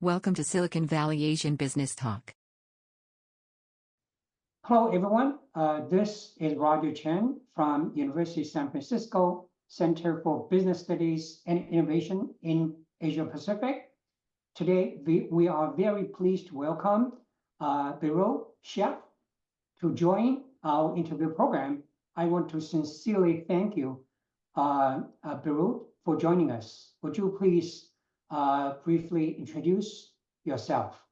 Welcome to Silicon Valley Asian Business Talk. Hello, everyone. This is Roger Chen from University of San Francisco Center for Business Studies and Innovation in Asia Pacific. Today, we are very pleased to welcome Beerud, Sheth, to join our interview program. I want to sincerely thank you, Beerud, for joining us. Would you please briefly introduce yourself?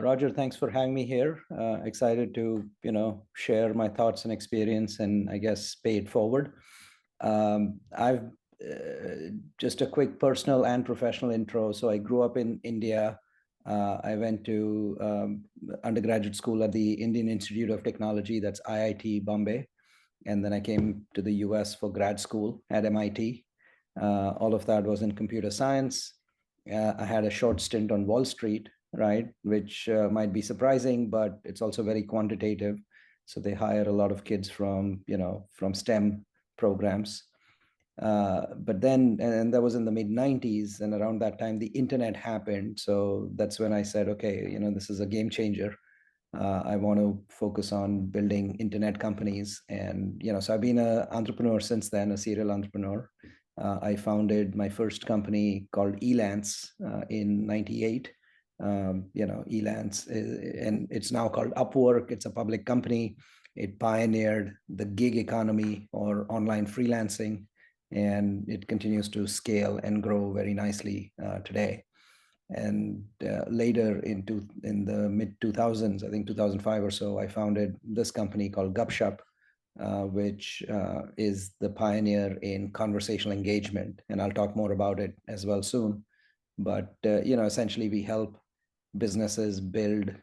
Roger, thanks for having me here. Excited to, share my thoughts and experience and I guess pay it forward. I've just a quick personal and professional intro. So I grew up in India. I went to undergraduate school at the Indian Institute of Technology, that's IIT Bombay. And then I came to the US for grad school at MIT. All of that was in computer science. I had a short stint on Wall Street, right? Which might be surprising, but it's also very quantitative. So they hire a lot of kids from STEM programs. But then, and that was in the mid 90s, and around that time, the internet happened. So that's when I said, okay, this is a game changer. I want to focus on building internet companies. And, so I've been an entrepreneur since then, a serial entrepreneur. I founded my first company called Elance in 98. Elance, and it's now called Upwork. It's a public company. It pioneered the gig economy or online freelancing, and it continues to scale and grow very nicely today. And later in the mid 2000s, I think 2005 or so, I founded this company called Gupshup, which is the pioneer in conversational engagement. And I'll talk more about it as well soon. But, essentially we help businesses build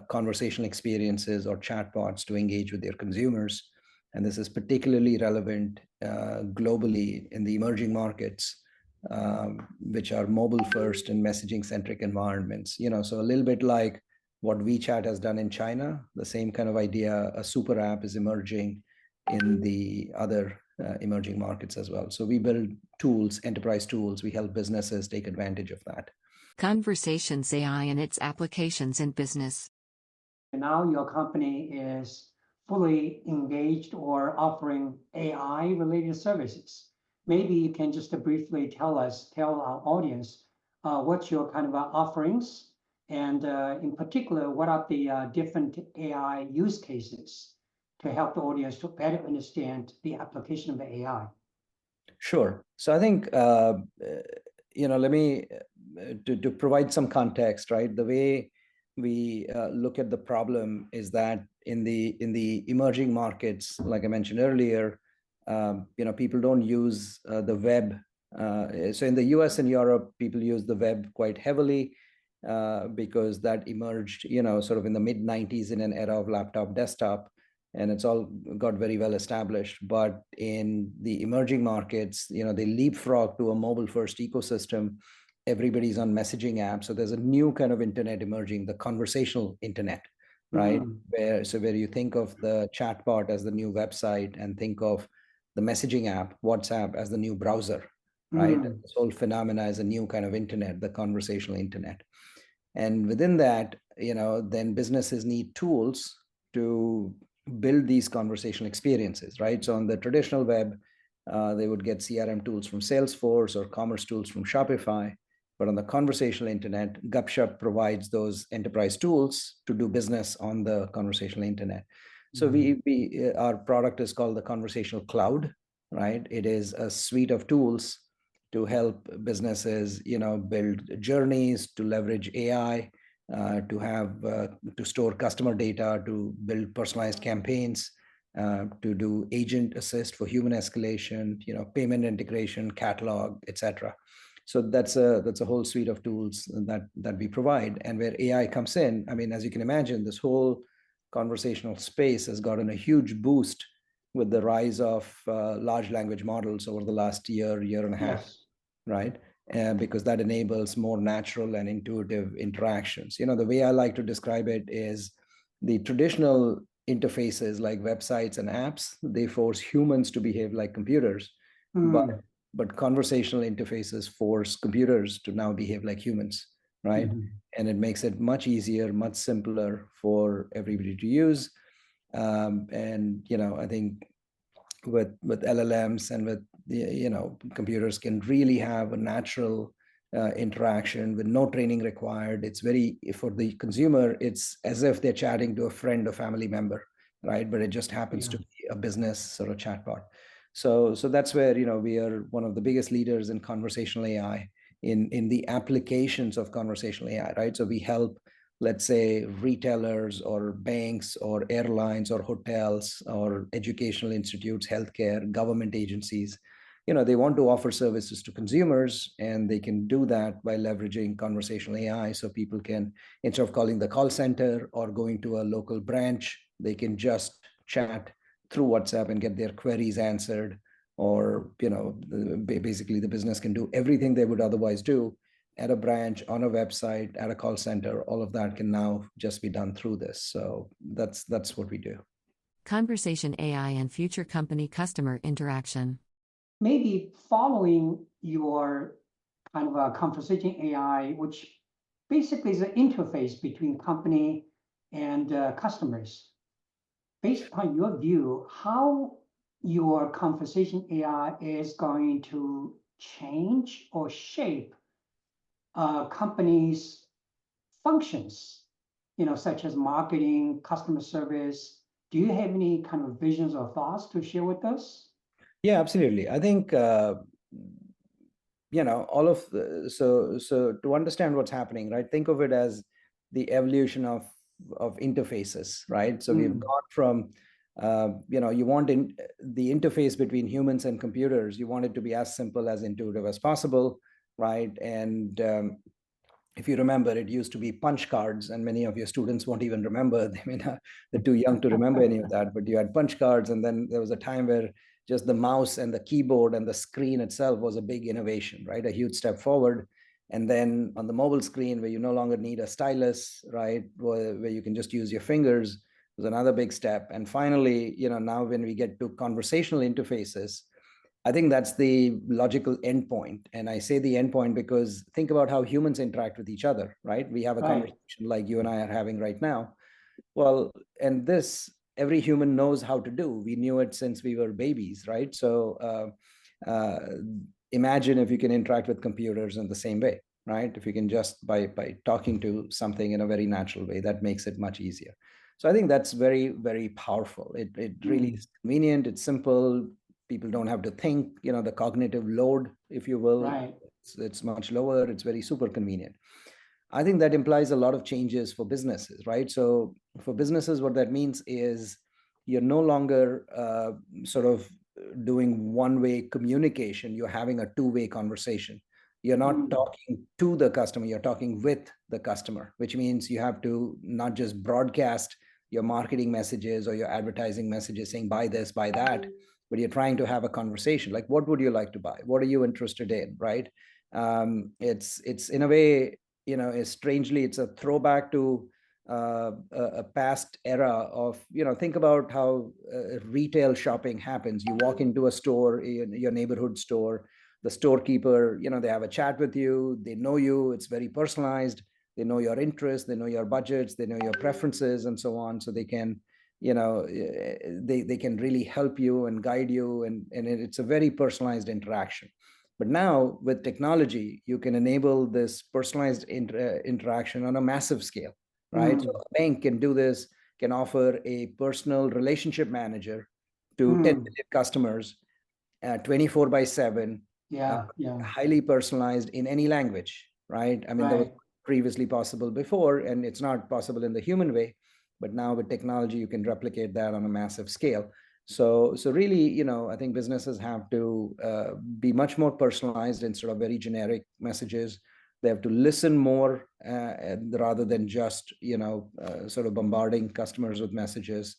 conversational experiences or chatbots to engage with their consumers. And this is particularly relevant globally in the emerging markets, which are mobile first and messaging centric environments. So a little bit like what WeChat has done in China, the same kind of idea, a super app is emerging in the other emerging markets as well. So we build tools, enterprise tools. We help businesses take advantage of that. Conversations AI and its applications in business. Now your company is fully engaged or offering AI-related services. Maybe you can just briefly tell our audience what's your kind of offerings, and in particular, what are the different AI use cases to help the audience to better understand the application of the AI? Sure. So I think, let me, to provide some context, right? The way we look at the problem is that in the emerging markets, like I mentioned earlier, people don't use the web. So in the US and Europe, people use the web quite heavily because that emerged, sort of in the mid 90s in an era of laptop, desktop, and it's all got very well established. But in the emerging markets, they leapfrog to a mobile first ecosystem. Everybody's on messaging apps. So there's a new kind of internet emerging, the conversational internet, right? Where you think of the chatbot as the new website and think of the messaging app, WhatsApp, as the new browser, right? This whole phenomena is a new kind of internet, the conversational internet. And within that, then businesses need tools to build these conversational experiences, right? So on the traditional web, they would get CRM tools from Salesforce or commerce tools from Shopify. But on the conversational internet, Gupshup provides those enterprise tools to do business on the conversational internet. So our product is called the Conversational Cloud, right? It is a suite of tools to help businesses, build journeys, to leverage AI, to store customer data, to build personalized campaigns, to do agent assist for human escalation, payment integration, catalog, etc. So that's a whole suite of tools that we provide. And where AI comes in, I mean, as you can imagine, this whole conversational space has gotten a huge boost with the rise of large language models over the last year and a half, right? Because that enables more natural and intuitive interactions. The way I like to describe it is the traditional interfaces like websites and apps, they force humans to behave like computers, but conversational interfaces force computers to now behave like humans, right? Mhm. And it makes it much easier, much simpler for everybody to use. And I think with LLMs and with computers can really have a natural interaction with no training required. It's very, for the consumer, it's as if they're chatting to a friend or family member, right? But it just happens Yeah. to be a business sort of chatbot. So that's where we are one of the biggest leaders in conversational AI, in the applications of conversational AI, right? So we help, let's say, retailers or banks or airlines or hotels or educational institutes, healthcare, government agencies. They want to offer services to consumers, and they can do that by leveraging conversational AI. So people can, instead of calling the call center or going to a local branch, they can just chat through WhatsApp and get their queries answered. Or, basically the business can do everything they would otherwise do at a branch, on a website, at a call center. All of that can now just be done through this. So that's what we do. Conversation AI and future company customer interaction. Maybe following your kind of a conversation AI, which basically is an interface between company and customers. Based on your view, how your conversation AI is going to change or shape companies' functions, such as marketing, customer service. Do you have any kind of visions or thoughts to share with us? Yeah, absolutely. I think all of so to understand what's happening, right? Think of it as the evolution of interfaces, right? So we've gone from you want the interface between humans and computers, you want it to be as simple, as intuitive as possible, right? And if you remember, it used to be punch cards, and many of your students won't even remember. They're too young to remember any of that. But you had punch cards, and then there was a time where just the mouse and the keyboard and the screen itself was a big innovation, right? A huge step forward. And then on the mobile screen, where you no longer need a stylus, right, where you can just use your fingers, was another big step. And finally, now when we get to conversational interfaces, I think that's the logical endpoint. And I say the endpoint because think about how humans interact with each other, right? We have a Right. conversation like you and I are having right now. Well, and this, every human knows how to do. We knew it since we were babies, right? So imagine if you can interact with computers in the same way, right? If you can just by talking to something in a very natural way, that makes it much easier. So I think that's very, very powerful. It really is convenient. It's simple. People don't have to think, the cognitive load, if you will, Right. it's much lower. It's very super convenient. I think that implies a lot of changes for businesses, right? So for businesses, what that means is you're no longer sort of doing one-way communication. You're having a two-way conversation. You're not talking to the customer, you're talking with the customer, which means you have to not just broadcast your marketing messages or your advertising messages saying, buy this, buy that, but you're trying to have a conversation like, what would you like to buy? What are you interested in, right? It's in a way, strangely, it's a throwback to a past era of, think about how retail shopping happens. You walk into a store, your neighborhood store, the storekeeper, they have a chat with you, they know you, it's very personalized, they know your interests, they know your budgets, they know your preferences, and so on. So they can, they can really help you and guide you, and it's a very personalized interaction. But now with technology, you can enable this personalized interaction on a massive scale, right? So a bank can do this, can offer a personal relationship manager to 10 million customers, 24/7, Yeah. highly personalized in any language, right? I mean, that was previously possible before, and it's not possible in the human way. But now with technology, you can replicate that on a massive scale. So really, I think businesses have to be much more personalized instead of very generic messages. They have to listen more rather than just, sort of bombarding customers with messages.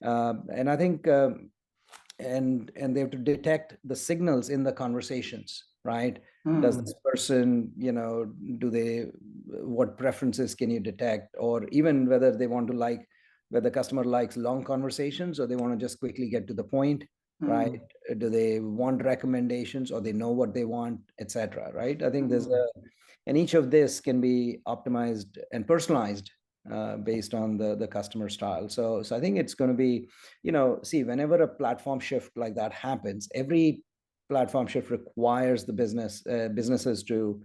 And I think, and they have to detect the signals in the conversations, right? Does this person, what preferences can you detect? Or even whether they want to whether the customer likes long conversations or they want to just quickly get to the point, right? Do they want recommendations or they know what they want, etc., right? I think there's And each of this can be optimized and personalized based on the customer style. So I think it's going to be, see, whenever a platform shift like that happens, every platform shift requires the businesses to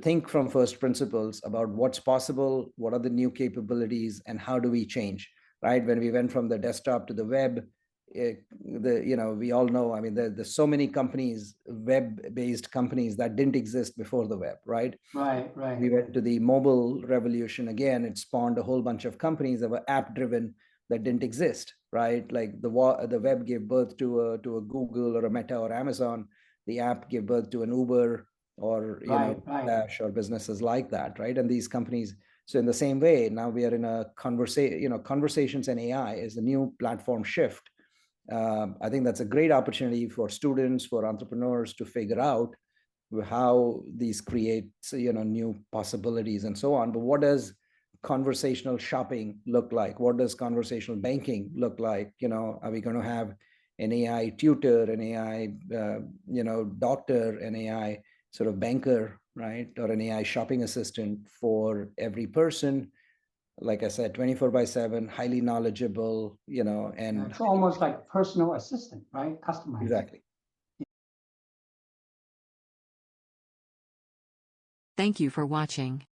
think from first principles about what's possible, what are the new capabilities, and how do we change, right? When we went from the desktop to the web, we all know, I mean, there's so many companies, web-based companies that didn't exist before the web, right? Right, right. We went to the mobile revolution again. It spawned a whole bunch of companies that were app-driven that didn't exist, right? Like the web gave birth to a Google or a Meta or Amazon. The app gave birth to an Uber or Dash or businesses like that, right? And these companies. So in the same way, now we are in a conversations and AI is a new platform shift. I think that's a great opportunity for students, for entrepreneurs to figure out how these create new possibilities and so on. But what does conversational shopping look like? What does conversational banking look like? Are we going to have an AI tutor, an AI doctor, an AI sort of banker, right, or an AI shopping assistant for every person? Like I said, 24/7, highly knowledgeable, and it's almost like personal assistant, right? Customized. Exactly. Thank you for watching.